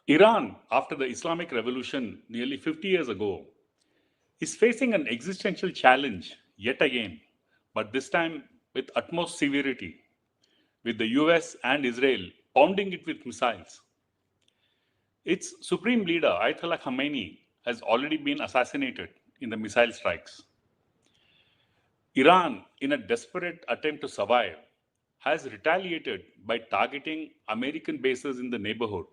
Iran, after the Islamic Revolution nearly 50 years ago, is facing an existential challenge yet again, but this time with utmost severity, with the US and Israel pounding it with missiles. Its supreme leader, Ayatollah Khameini, has already been assassinated in the missile strikes. Iran, in a desperate attempt to survive, has retaliated by targeting American bases in the neighborhood,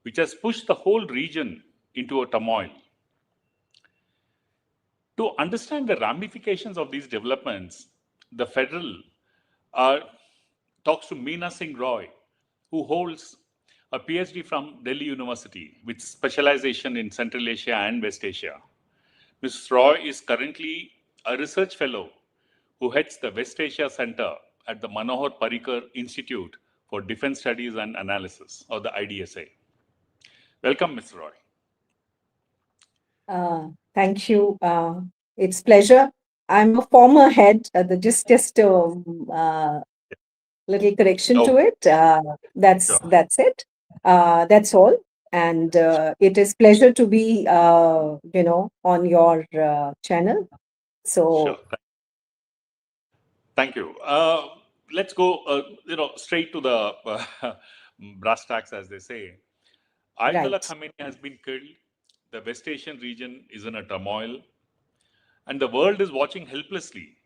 which has pushed the whole region into a turmoil. To understand the ramifications of these developments, the Federal uh, talks to Meena Singh Roy, who holds a PhD from Delhi University with specialization in Central Asia and West Asia. Ms. Roy is currently a research fellow who heads the West Asia Center at the Manohar Parrikar Institute for Defense Studies and Analysis, or the IDSA. Welcome, Ms. Roy. Thank you. It's pleasure. I'm a former head. Just little correction to it. That's it. That's all. And it is pleasure to be on your channel. So sure. Thank you. Let's go straight to the brass tacks, as they say. Ayatollah Khameini has been killed. The West Asian region is in a turmoil, and the world is watching helplessly.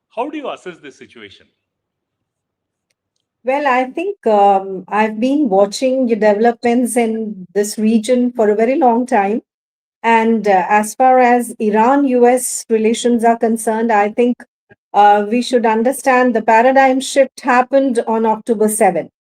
How do you assess this situation? Well, I think I've been watching the developments in this region for a very long time. And as far as Iran-US relations are concerned, I think we should understand the paradigm shift happened on October 7th.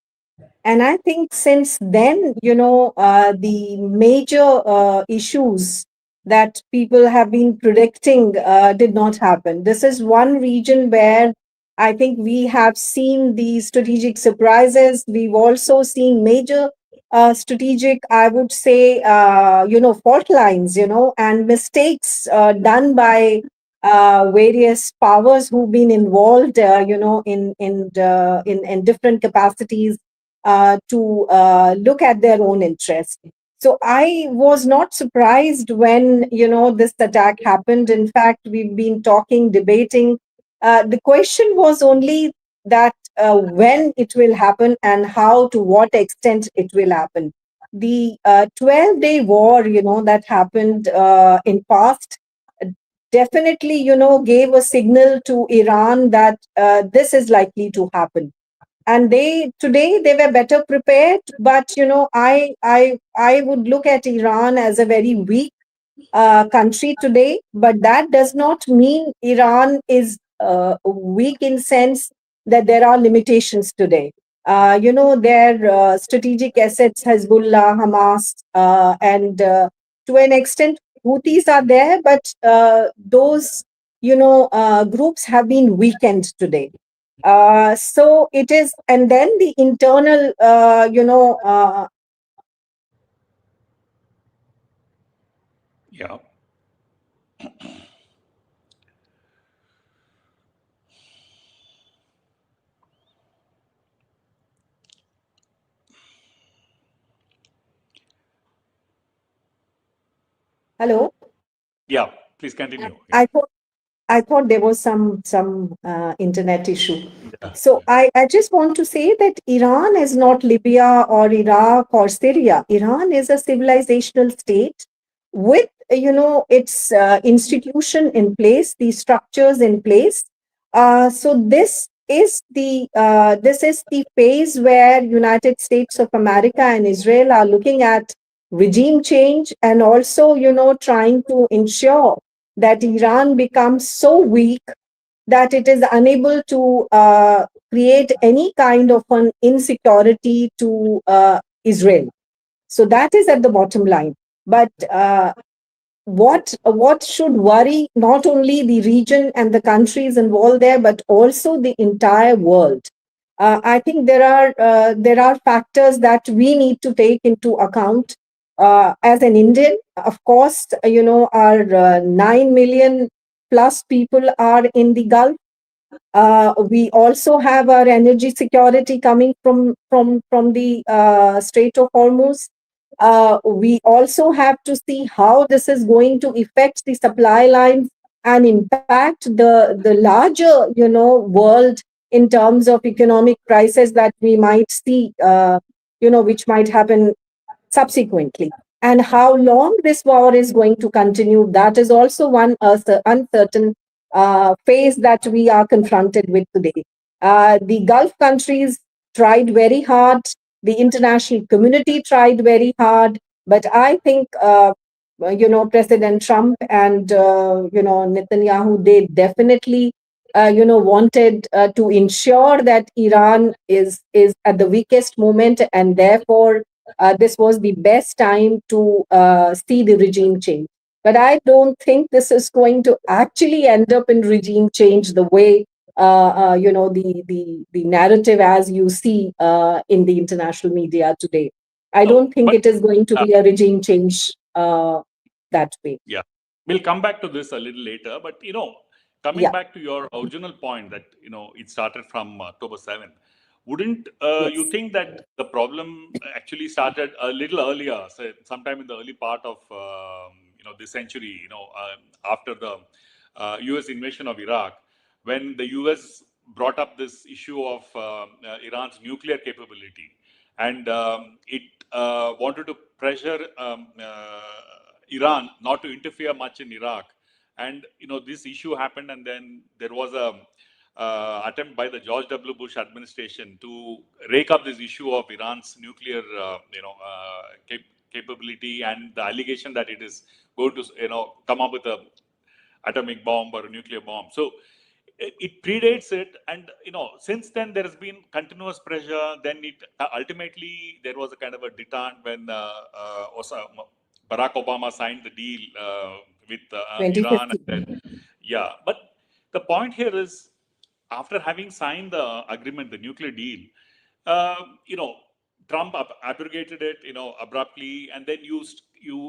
And I think since then, the major issues that people have been predicting did not happen. This is one region where I think we have seen the strategic surprises. We've also seen major strategic, I would say, fault lines, and mistakes done by various powers who've been involved, in different capacities to look at their own interest. So I was not surprised when this attack happened. In fact, we've been talking, debating. The question was only that when it will happen and how, to what extent it will happen. The 12-day war, that happened in past, definitely, gave a signal to Iran that this is likely to happen. And today they were better prepared, but I would look at Iran as a very weak country today, but that does not mean Iran is weak in sense that there are limitations today. Their strategic assets, Hezbollah, Hamas, and to an extent, Houthis are there, but those groups have been weakened today. So it is, and then the internal, Yeah. Hello. Yeah. Please continue. I thought there was some internet issue. Yeah. So I just want to say that Iran is not Libya or Iraq or Syria. Iran is a civilizational state with its institution in place, the structures in place. So this is the phase where United States of America and Israel are looking at regime change and also trying to ensure that Iran becomes so weak that it is unable to create any kind of an insecurity to Israel. So that is at the bottom line. But what should worry not only the region and the countries involved there, but also the entire world? I think there are factors that we need to take into account. As an Indian, of course, our 9 million plus people are in the Gulf. We also have our energy security coming from the Strait of Hormuz. we also have to see how this is going to affect the supply lines and impact the larger, world in terms of economic crisis that we might see, which might happen subsequently. And how long this war is going to continue, that is also one uncertain phase that we are confronted with today. The Gulf countries tried very hard, the international community tried very hard, but I think, President Trump and, Netanyahu, they definitely, wanted to ensure that Iran is at the weakest moment, and therefore this was the best time to see the regime change. But I don't think this is going to actually end up in regime change the way the narrative as you see in the international media today. I No, don't think but it is going to be a regime change that way. yeah, we'll come back to this a little later. But coming Yeah. back to your original point that it started from October 7th, wouldn't you Yes. think that the problem actually started a little earlier, so sometime in the early part of this century? After the U.S. invasion of Iraq, when the U.S. brought up this issue of Iran's nuclear capability, and it wanted to pressure Iran not to interfere much in Iraq. And this issue happened, and then there was a attempt by the George W. Bush administration to rake up this issue of Iran's nuclear, capability, and the allegation that it is going to, come up with a atomic bomb or a nuclear bomb. So it predates it, and since then there has been continuous pressure. Then it ultimately there was a kind of a detente when Barack Obama signed the deal with Iran, and 2015. then yeah. But the point here is, after having signed the agreement, the nuclear deal, uh, you know, Trump abrogated it, abruptly, and then you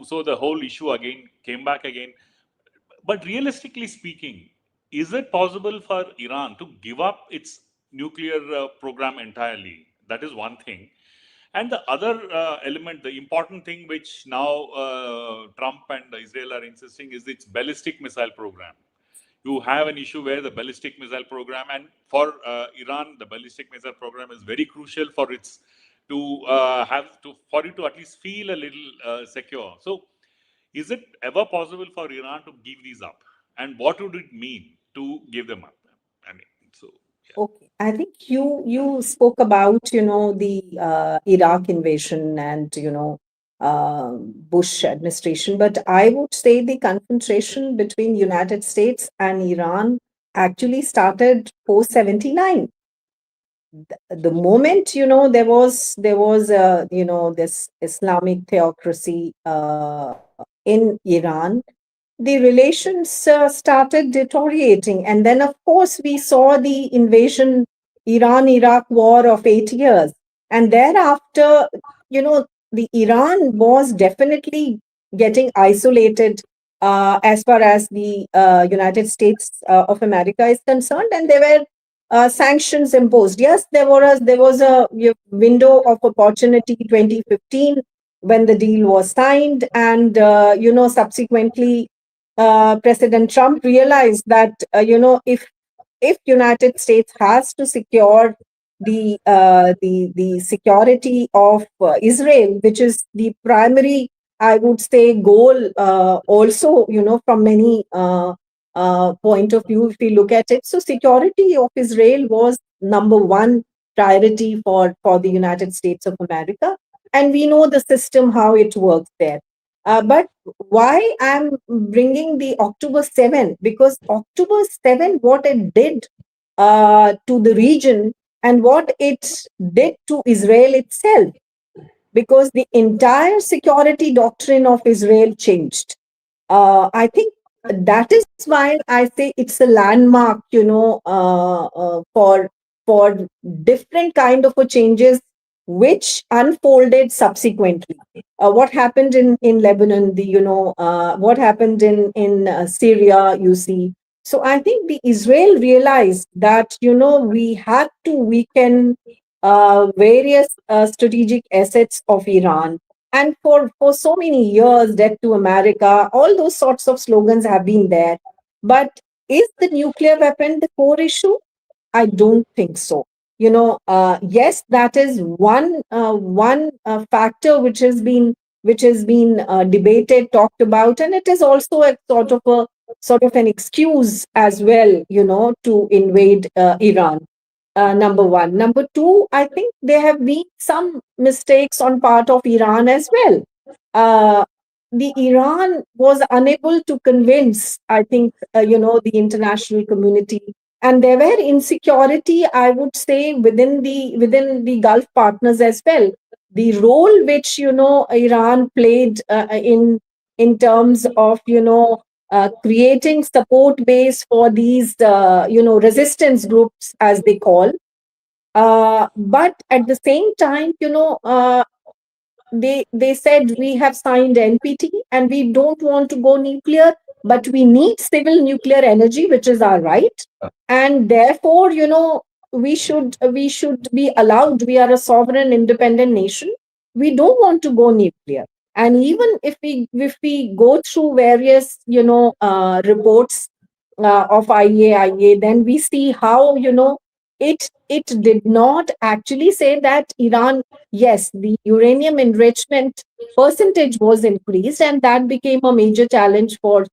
so the whole issue again came back again. But realistically speaking, is it possible for Iran to give up its nuclear program entirely? That is one thing. And the other element, the important thing which now Trump and Israel are insisting, is its ballistic missile program. You have an issue where the ballistic missile program, and for Iran, the ballistic missile program is very crucial for its to have to for it to at least feel a little secure. So is it ever possible for Iran to give these up? And what would it mean to give them up? I mean, so yeah. Okay, I think you spoke about the Iraq invasion and Bush administration, but I would say the confrontation between United States and Iran actually started post 79. The moment there was this Islamic theocracy in Iran, the relations started deteriorating. And then, of course, we saw the invasion, Iran Iraq war of 8 years. And thereafter, the Iran was definitely getting isolated as far as the United States of America is concerned. And there were sanctions imposed. Yes, there was a window of opportunity 2015 when the deal was signed, and subsequently President Trump realized that if United States has to secure the security of Israel, which is the primary, I would say, goal. Also, from many point of view, if we look at it, so security of Israel was number one priority for the United States of America, and we know the system how it works there. But why I'm bringing the October 7? Because October 7, what it did to the region and what it did to Israel itself, because the entire security doctrine of Israel changed. I think that is why I say it's a landmark, for different kind of a changes which unfolded subsequently. What happened in Lebanon, what happened in Syria, you see. So I think the Israel realized that we had to weaken various strategic assets of Iran. And for so many years, death to America, all those sorts of slogans have been there. But is the nuclear weapon the core issue? I don't think so. Yes, that is one factor which has been debated, talked about, and it is also a sort of an excuse as well, to invade Iran. Number one. Number two, I think there have been some mistakes on part of Iran as well. Uh, the Iran was unable to convince, I think, the international community, and there were insecurity, I would say, within the Gulf partners as well. The role which Iran played in terms of creating support base for these resistance groups, as they call. But at the same time, they said we have signed NPT and we don't want to go nuclear, but we need civil nuclear energy, which is our right, and therefore, we should be allowed. We are a sovereign, independent nation. We don't want to go nuclear. And even if we go through various reports of IAIA, then we see how it did not actually say that Iran, yes, the uranium enrichment percentage was increased, and that became a major challenge for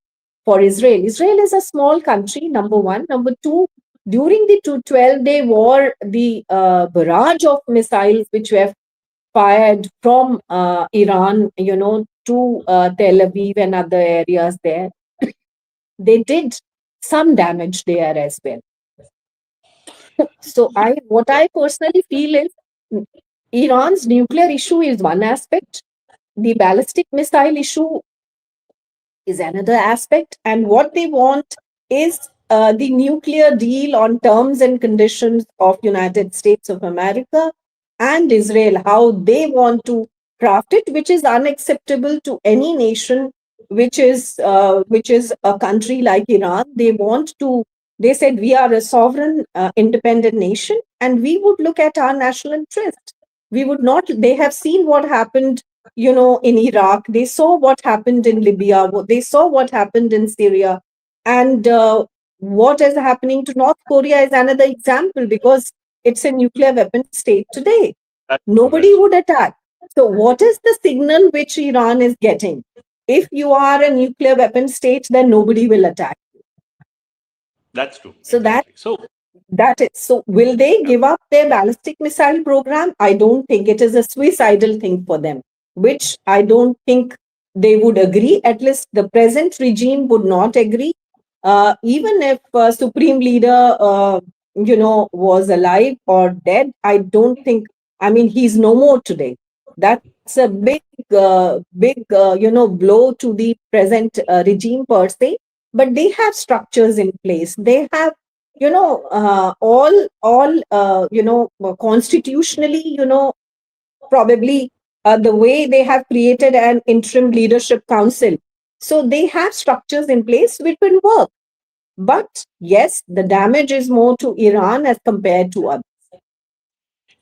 Israel. Israel is a small country, number one. Number two, during the 12-day war, the barrage of missiles which were fired from Iran, to Tel Aviv and other areas there, they did some damage there as well. So what I personally feel is, Iran's nuclear issue is one aspect, the ballistic missile issue is another aspect, and what they want is the nuclear deal on terms and conditions of United States of America and Israel, how they want to craft it, which is unacceptable to any nation, which is a country like Iran. They said we are a sovereign, independent nation, and we would look at our national interest. We would not. They have seen what happened, in Iraq. They saw what happened in Libya. They saw what happened in Syria. And what is happening to North Korea is another example, because it's a nuclear weapon state today. That's true. Nobody would attack. So, what is the signal which Iran is getting? If you are a nuclear weapon state, then nobody will attack. That's true. So Exactly. So that is. So, will they give up their ballistic missile program? I don't think. It is a suicidal thing for them, which I don't think they would agree. At least the present regime would not agree. Even if Supreme Leader, was alive or dead, I don't think. I mean, he's no more today. That's a big blow to the present regime per se. But they have structures in place. They have constitutionally, probably the way they have created an interim leadership council. So they have structures in place which will work. But yes, the damage is more to Iran as compared to others.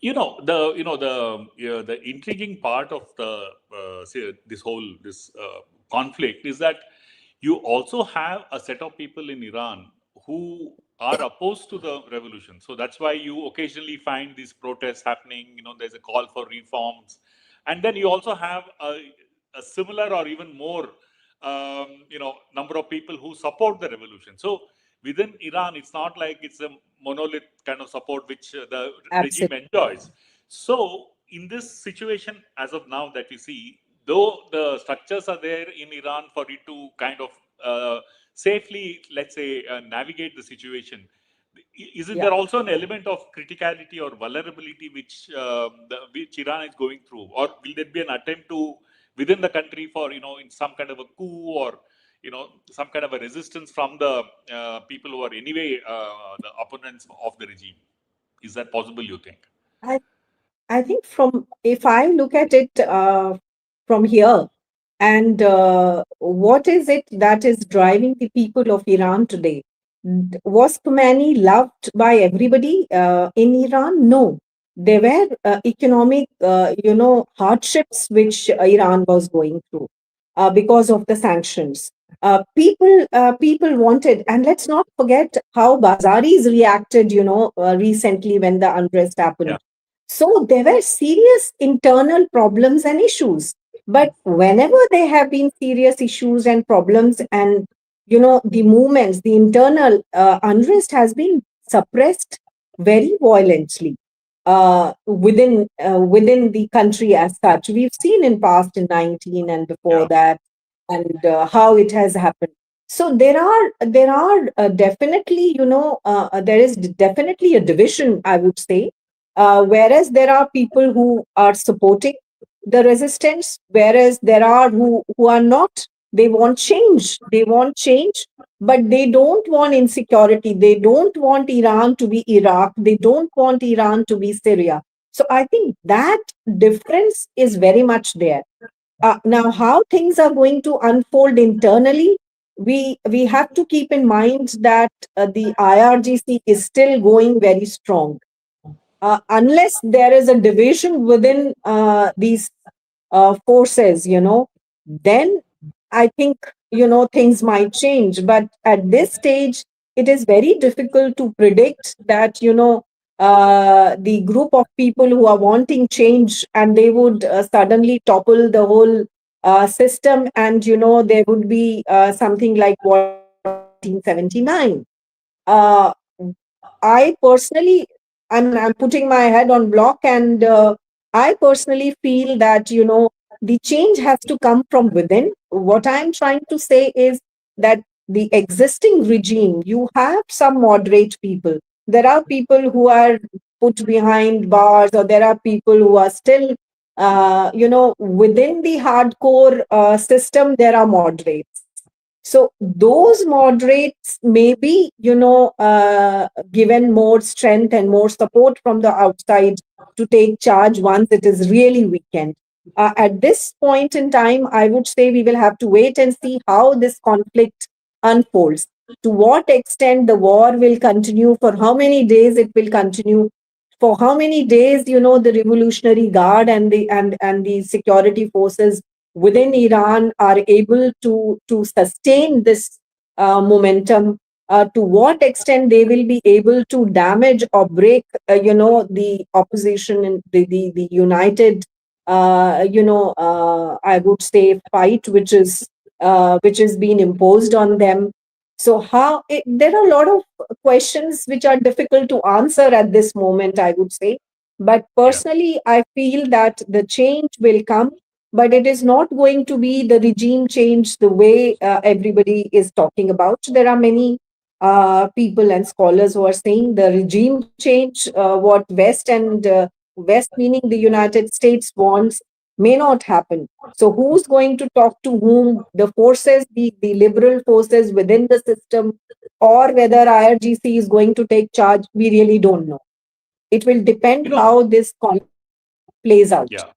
the intriguing part of this conflict is that you also have a set of people in Iran who are opposed to the revolution. So that's why you occasionally find these protests happening. There's a call for reforms, and then you also have a similar or even more number of people who support the revolution. So within Iran, it's not like it's a monolith kind of support which the regime Absolutely. enjoys. So in this situation, as of now, that we see, though the structures are there in Iran for it to kind of safely, let's say, navigate the situation, isn't Yeah. there also an element of criticality or vulnerability which Iran is going through, or will there be an attempt to within the country for in some kind of a coup or some kind of a resistance from the people who are anyway the opponents of the regime? Is that possible, you think? I, I think if I look at it from here, and what is it that is driving the people of Iran today? Was Khomeini loved by everybody in Iran? No. there were economic, hardships which Iran was going through because of the sanctions. People wanted, and let's not forget how Bazaris reacted, recently when the unrest happened. Yeah. So there were serious internal problems and issues. But whenever there have been serious issues and problems, and the movements, the internal unrest has been suppressed very violently within the country as such. We've seen in past in 19 and before Yeah. that, and how it has happened. So there are definitely, there is definitely a division, I would say. Whereas there are people who are supporting the resistance, whereas there are who are not. They want change. They want change, but they don't want insecurity. They don't want Iran to be Iraq. They don't want Iran to be Syria. So I think that difference is very much there. Now, how things are going to unfold internally, we have to keep in mind that the IRGC is still going very strong. Unless there is a division within these forces, then I think, things might change. But at this stage, it is very difficult to predict that, the group of people who are wanting change, and they would suddenly topple the whole system, and, there would be something like what happened in 1979. Uh, I personally, I'm putting my head on block, and I personally feel that, the change has to come from within. What I'm trying to say is that the existing regime, you have some moderate people. There are people who are put behind bars, or there are people who are still, within the hardcore system, there are moderates. So those moderates may be, given more strength and more support from the outside to take charge once it is really weakened. At this point in time, I would say we will have to wait and see how this conflict unfolds. To what extent the war will continue, for how many days it will continue, for how many days, the Revolutionary Guard and the security forces within Iran are able to sustain this momentum. To what extent they will be able to damage or break, the opposition and the united, I would say, fight which is being imposed on them. So there are a lot of questions which are difficult to answer at this moment, I would say. But Yeah. personally, I feel that the change will come, but it is not going to be the regime change the way everybody is talking about. There are many people and scholars who are saying the regime change, what West, meaning the United States, wants may not happen. So who's going to talk to whom? The forces, the liberal forces within the system, or whether IRGC is going to take charge, we really don't know. It will depend You know, how this conflict plays out. yeah.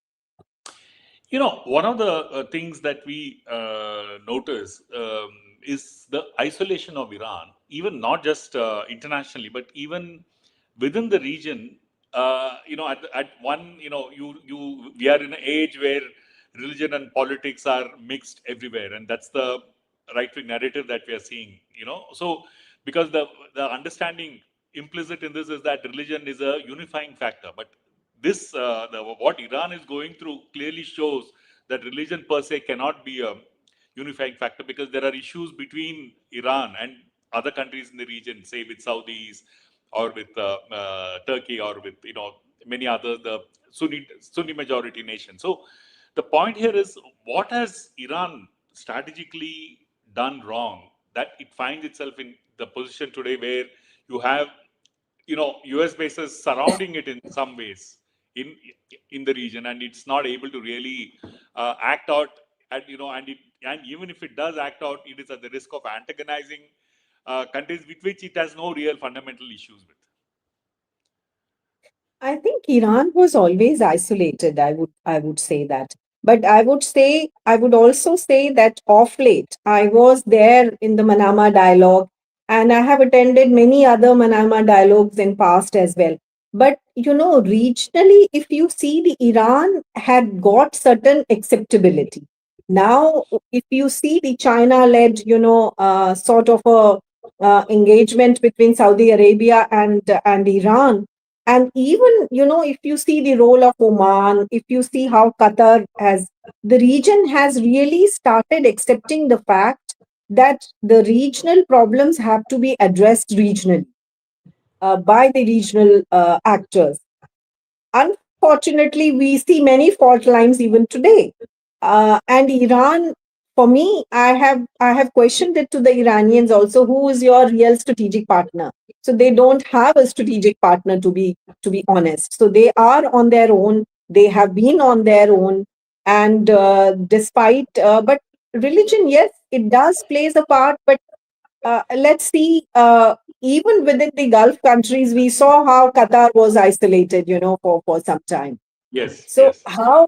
One of the things that we notice is the isolation of Iran, even not just internationally, but even within the region. At one, we are in an age where religion and politics are mixed everywhere, and that's the right-wing narrative that we are seeing. So because the understanding implicit in this is that religion is a unifying factor, but what Iran is going through clearly shows that religion per se cannot be a unifying factor, because there are issues between Iran and other countries in the region, say with Saudis or with Turkey or with many others, the Sunni majority nation. So the point here is, what has Iran strategically done wrong that it finds itself in the position today where you have US bases surrounding it in some ways in in the region, and it's not able to really act out. And and even if it does act out, it is at the risk of antagonizing countries with which it has no real fundamental issues with. I think Iran was always isolated. I would say that. But I would also say that of late, I was there in the Manama dialogue, and I have attended many other Manama dialogues in past as well. But regionally, if you see, the Iran had got certain acceptability. Now, if you see the China-led, sort of a engagement between Saudi Arabia and Iran, and even, if you see the role of Oman, if you see how Qatar has, the region has really started accepting the fact that the regional problems have to be addressed regionally by the regional actors. Unfortunately, we see many fault lines even today. And Iran, for me, I have questioned it to the Iranians also. Who is your real strategic partner? So they don't have a strategic partner, to be honest. So they are on their own. They have been on their own, and but religion, yes, it does plays a part. But let's see, even within the Gulf countries, we saw how Qatar was isolated, for some time. Yes, So yes, how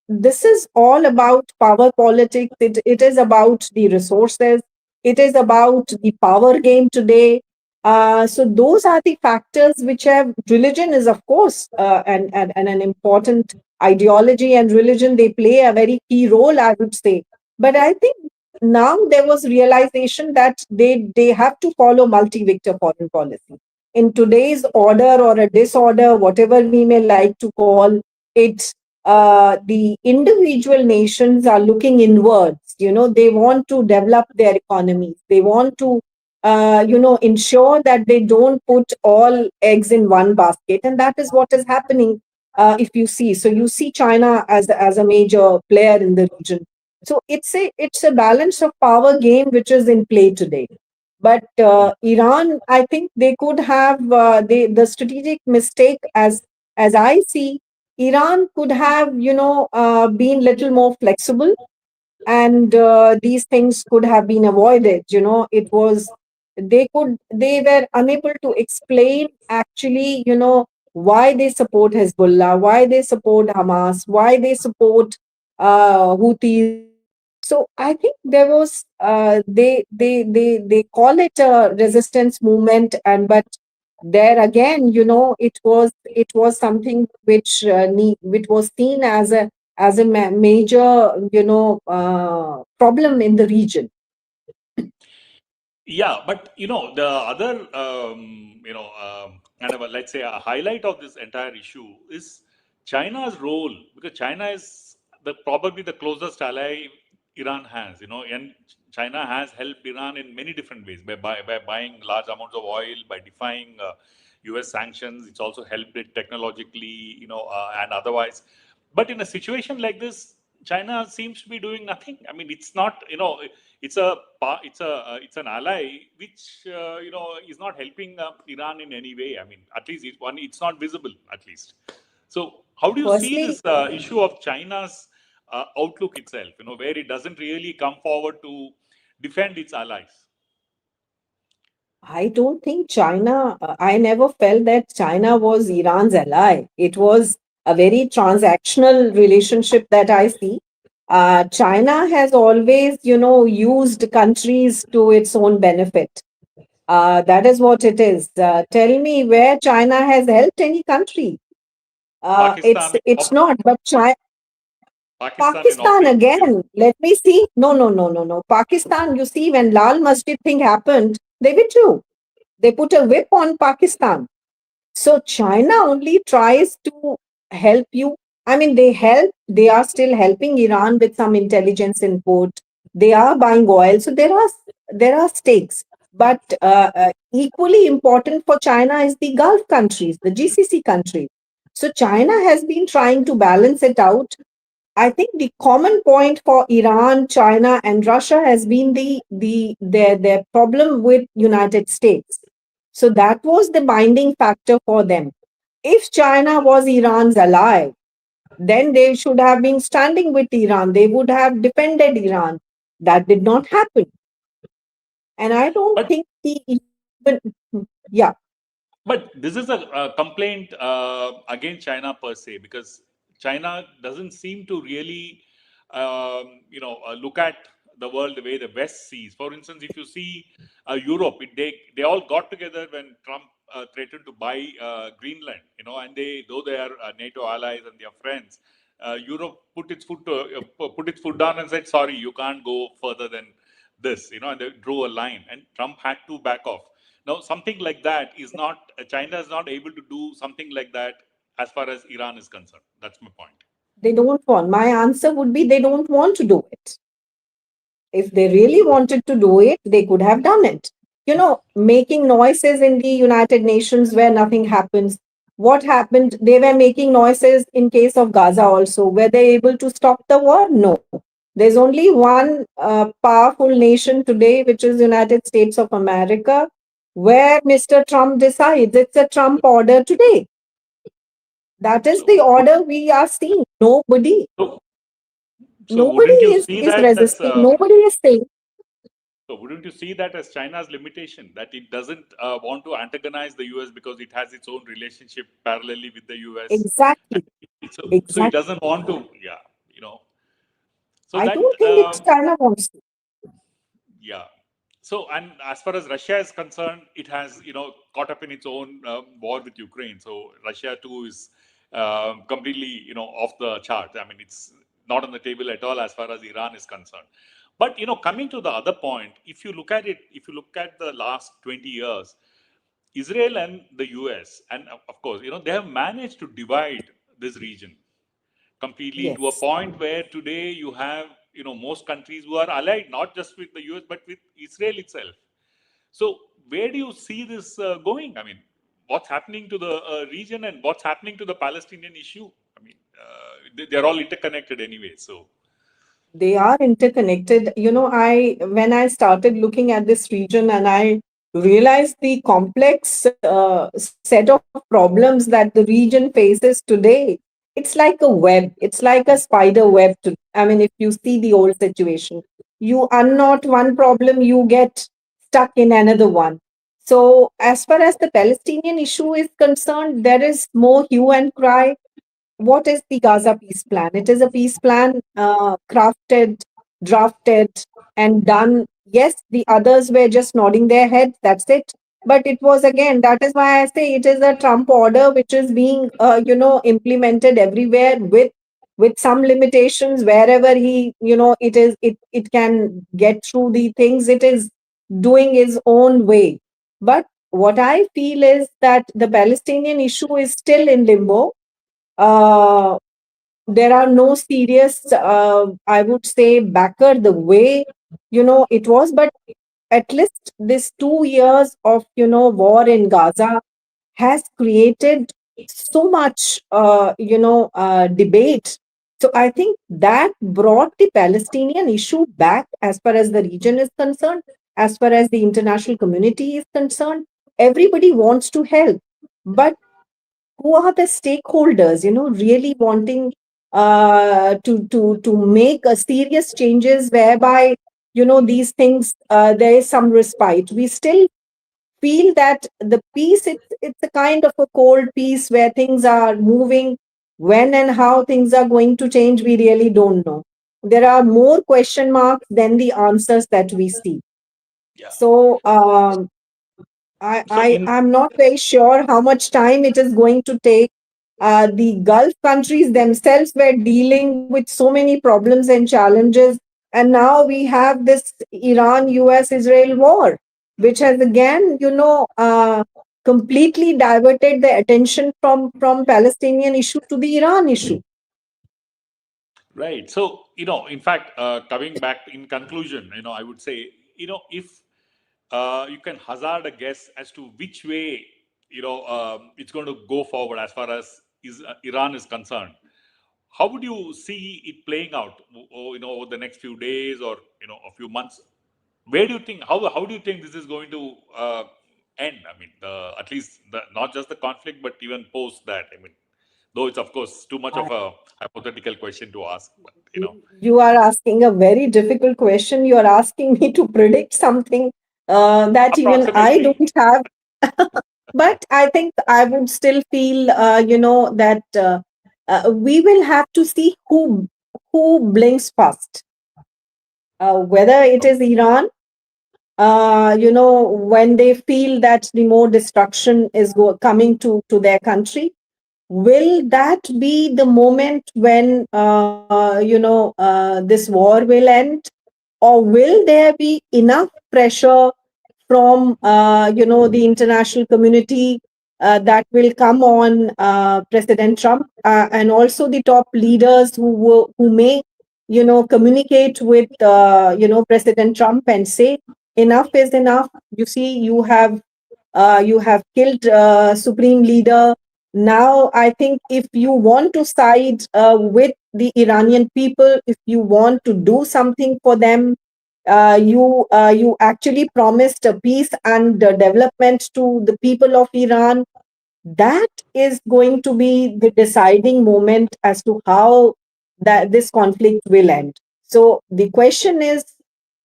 this is all about power politics. It is about the resources. It is about the power game today. So those are the factors which have religion is of course and an important ideology, and religion, they play a very key role, I would say. But I think now there was realization that they have to follow multi-victor foreign policy in today's order or a disorder, whatever we may like to call it. The individual nations are looking inwards. They want to develop their economies. They want to, ensure that they don't put all eggs in one basket, and that is what is happening. If you see, so you see China as a major player in the region. So it's a balance of power game which is in play today. But Iran, I think they could have the strategic mistake, as I see, Iran could have been little more flexible, and these things could have been avoided. It was they were unable to explain actually why they support Hezbollah, why they support Hamas, why they support Houthis. So I think there was they call it a resistance movement, and but there again, it was something which was seen as a major problem in the region. yeah. But the other kind of let's say a highlight of this entire issue is China's role, because China is probably the closest ally Iran has. And China has helped Iran in many different ways by buying large amounts of oil, by defying U.S. sanctions. It's also helped it technologically, and otherwise. But in a situation like this, China seems to be doing nothing. I mean, it's not, it's an ally which is not helping Iran in any way. I mean, at least it's not visible, at least. So, how do you see Firstly, this issue of China's outlook itself? Where it doesn't really come forward to defend its allies. I don't think China, I never felt that China was Iran's ally. It was a very transactional relationship that I see. China has always, used countries to its own benefit. That is what it is. Tell me where China has helped any country. Pakistan, It's not, but Pakistan in Pakistan operations, yes. again. Let me see. No, no, no, no, no. Pakistan, you see, when Lal Masjid thing happened, they withdrew. They put a whip on Pakistan. So China only tries to help you. I mean, they help. They are still helping Iran with some intelligence input. They are buying oil. So there are stakes. But equally important for China is the Gulf countries, the GCC countries. So China has been trying to balance it out. I think the common point for Iran, China, and Russia has been their problem with United States. So that was the binding factor for them. If China was Iran's ally, then they should have been standing with Iran. They would have defended Iran. That did not happen. And I don't But think he even, yeah, But this is a complaint against China per se, because China doesn't seem to really, look at the world the way the West sees. For instance, if you see Europe, they all got together when Trump threatened to buy Greenland, and though they are NATO allies and they are friends, Europe put its foot down and said, sorry, you can't go further than this, and they drew a line, and Trump had to back off. Now, something like that is not, China is not able to do something like that as far as Iran is concerned. That's my point. They don't want. My answer would be they don't want to do it. If they really wanted to do it, they could have done it. Making noises in the United Nations where nothing happens. What happened? They were making noises in case of Gaza also. Were they able to stop the war? No. There's only one powerful nation today, which is United States of America, where Mr. Trump decides. It's a Trump order today. That is the order we are seeing. Nobody Wouldn't you is see that resisting. Nobody is saying. So wouldn't you see that as China's limitation, that it doesn't want to antagonize the US because it has its own relationship parallelly with the US? Exactly. So it Exactly. doesn't want to, yeah, So I that, don't think it's China wants to. yeah. So, and as far as Russia is concerned, it has, caught up in its own war with Ukraine. So Russia too is completely, off the chart. I mean, it's not on the table at all as far as Iran is concerned. But, coming to the other point, if you look at it, if you look at the last 20 years, Israel and the US, and of course, they have managed to divide this region completely to a Yes. point where today you have most countries who are allied not just with the US but with Israel itself. So where do you see this going? I mean, what's happening to the region and what's happening to the Palestinian issue? I mean, they're all interconnected anyway. So They are interconnected. When I started looking at this region and I realized the complex set of problems that the region faces today, it's like a web. It's like a spider web. I mean, if you see the old situation, you unknot one problem, you get stuck in another one. So, as far as the Palestinian issue is concerned, there is more hue and cry. What is the Gaza peace plan? It is a peace plan crafted, drafted, and done. Yes, the others were just nodding their head. That's it. But it was again. That is why I say it is a Trump order, which is being, implemented everywhere with some limitations wherever it can get through the things. It is doing its own way. But what I feel is that the Palestinian issue is still in limbo. uh, there are no serious, I would say, backer the way it was. But at least this 2 years of war in Gaza has created so much debate. So I think that brought the Palestinian issue back as far as the region is concerned, as far as the international community is concerned. Everybody wants to help, but who are the stakeholders really wanting to make a serious changes whereby these things, there is some respite. We still feel that the peace, it's a kind of a cold peace where things are moving. When and how things are going to change, we really don't know. There are more question marks than the answers that we see. yeah. So So in I'm not very sure how much time it is going to take. The Gulf countries themselves were dealing with so many problems and challenges, and now we have this Iran, US, Israel war, which has again, completely diverted the attention from Palestinian issue to the Iran issue. Right. So, in fact, coming back in conclusion, I would say, if you can hazard a guess as to which way, it's going to go forward as far as Iran is concerned, how would you see it playing out, over the next few days or, a few months? Where do you think, how do you think this is going to end? I mean, at least not just the conflict, but even post that. I mean, though it's of course too much of a hypothetical question to ask, but You are asking a very difficult question. You are asking me to predict something that even I approximately. don't have. But I think I would still feel, that we will have to see who blinks first. Whether it is Iran when they feel that the more destruction is coming to their country, will that be the moment when this war will end, or will there be enough pressure from the international community that will come on President Trump, and also the top leaders who may communicate with President Trump and say enough is enough. You see, you have killed supreme leader. Now I think if you want to side with the Iranian people, if you want to do something for them, you actually promised a peace and development to the people of Iran. That is going to be the deciding moment as to how that this conflict will end. So the question is,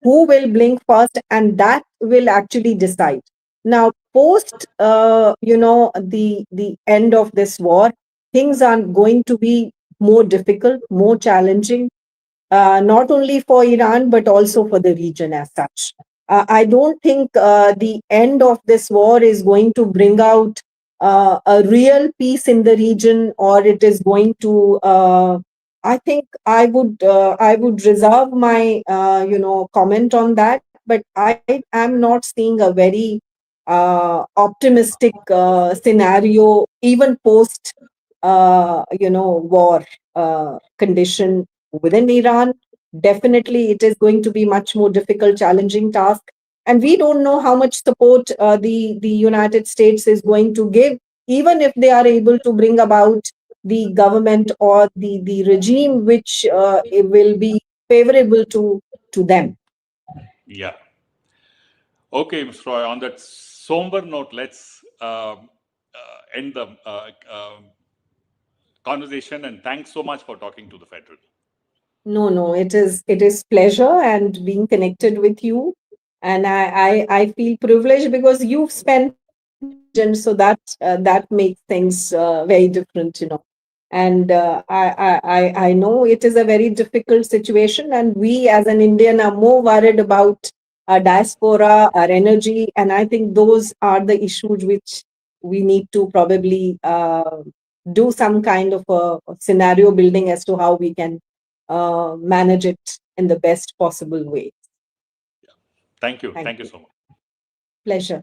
who will blink first, and that will actually decide. Now, post the end of this war, things are going to be more difficult, more challenging, not only for Iran, but also for the region as such. I don't think the end of this war is going to bring out a real peace in the region, or it is going to. I think I would reserve my comment on that, but I am not seeing a very optimistic scenario even post war condition within Iran. Definitely, it is going to be much more difficult, challenging task, and we don't know how much support the United States is going to give, even if they are able to bring about the government or the regime which it will be favorable to them. Yeah. Okay, Mr. Roy, on that somber note, let's end the conversation, and thanks so much for talking to the Federal. No, no, it is pleasure and being connected with you, and I feel privileged because you've spent time in the region, so that makes things very different. And I know it is a very difficult situation, and we as an Indian are more worried about our diaspora, our energy, and I think those are the issues which we need to probably do some kind of a scenario building as to how we can manage it in the best possible way. Thank you. Thank Thank you you. so much. Pleasure. Pleasure.